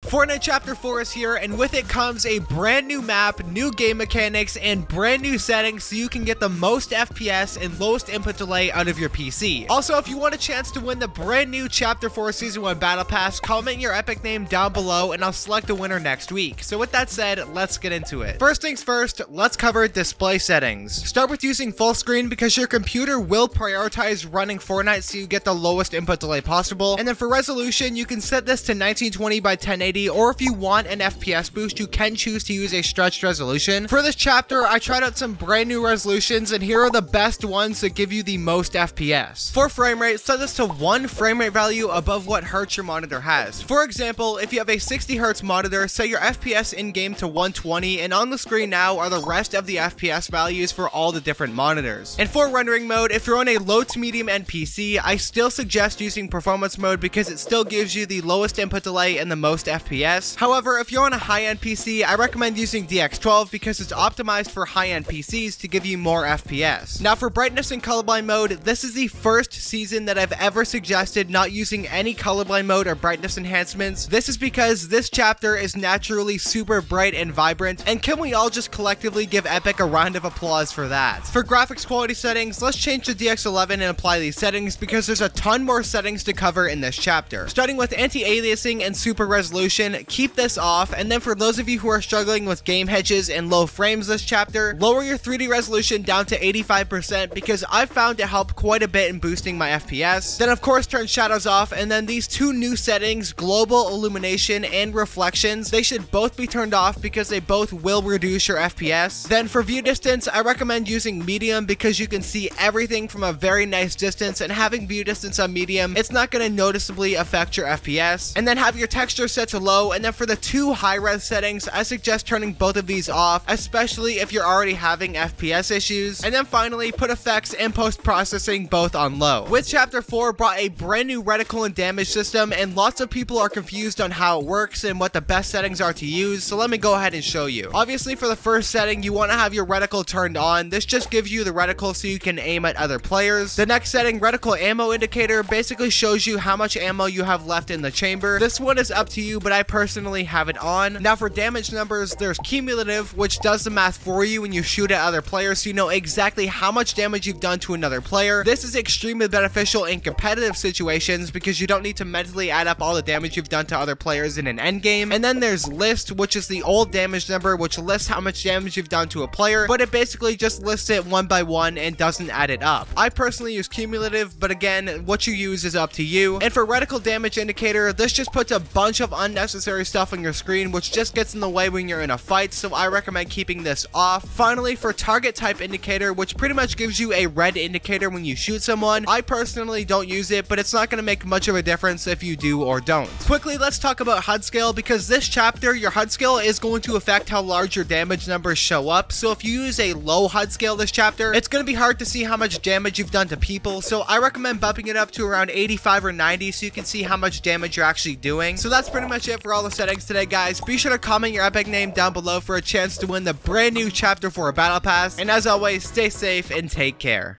Fortnite Chapter 4 is here, and with it comes a brand new map, new game mechanics, and brand new settings so you can get the most FPS and lowest input delay out of your PC. Also, if you want a chance to win the brand new Chapter 4 Season 1 Battle Pass, comment your epic name down below and I'll select a winner next week. So with that said, let's get into it. First things first, let's cover display settings. Start with using full screen because your computer will prioritize running Fortnite so you get the lowest input delay possible. And then for resolution, you can set this to 1920 by 1080, or if you want an FPS boost, you can choose to use a stretched resolution. For this chapter, I tried out some brand new resolutions, and here are the best ones that give you the most FPS. For frame rate, set this to 1 frame rate value above what hertz your monitor has. For example, if you have a 60 hertz monitor, set your FPS in-game to 120, and on the screen now are the rest of the FPS values for all the different monitors. And for rendering mode, if you're on a low to medium end PC, I still suggest using performance mode because it still gives you the lowest input delay and the most FPS. However, if you're on a high-end PC, I recommend using DX12 because it's optimized for high-end PCs to give you more FPS. Now for brightness and colorblind mode, this is the first season that I've ever suggested not using any colorblind mode or brightness enhancements. This is because this chapter is naturally super bright and vibrant, and can we all just collectively give Epic a round of applause for that? For graphics quality settings, let's change to DX11 and apply these settings because there's a ton more settings to cover in this chapter. Starting with anti-aliasing and super resolution, keep this off, and then for those of you who are struggling with game hedges and low frames this chapter, lower your 3D resolution down to 85% because I've found it help quite a bit in boosting my FPS. Then of course turn shadows off, and then these two new settings, global illumination and reflections, they should both be turned off because they both will reduce your FPS. Then for view distance, I recommend using medium because you can see everything from a very nice distance, and having view distance on medium, it's not going to noticeably affect your FPS. And then have your texture set to low, and then for the two high-res settings, I suggest turning both of these off, especially if you're already having FPS issues. And then finally, put effects and post-processing both on low. With Chapter 4 brought a brand new reticle and damage system, and lots of people are confused on how it works and what the best settings are to use, so let me go ahead and show you. Obviously, for the first setting, you want to have your reticle turned on. This just gives you the reticle so you can aim at other players. The next setting, reticle ammo indicator, basically shows you how much ammo you have left in the chamber. This one is up to you, but I personally have it on. Now for damage numbers, there's cumulative, which does the math for you when you shoot at other players so you know exactly how much damage you've done to another player. This is extremely beneficial in competitive situations because you don't need to mentally add up all the damage you've done to other players in an endgame. And then there's list, which is the old damage number, which lists how much damage you've done to a player, but it basically just lists it one by one and doesn't add it up. I personally use cumulative, but again, what you use is up to you. And for reticle damage indicator, this just puts a bunch of unnecessary stuff on your screen, which just gets in the way when you're in a fight, so I recommend keeping this off. Finally, for target type indicator, which pretty much gives you a red indicator when you shoot someone, I personally don't use it, but it's not going to make much of a difference if you do or don't. Quickly, let's talk about HUD scale because this chapter, your HUD scale is going to affect how large your damage numbers show up. So if you use a low HUD scale this chapter, it's going to be hard to see how much damage you've done to people, so I recommend bumping it up to around 85 or 90 so you can see how much damage you're actually doing. So that's pretty much it for all the settings today, guys. Be sure to comment your epic name down below for a chance to win the brand new Chapter 4 Battle Pass, and as always, stay safe and take care.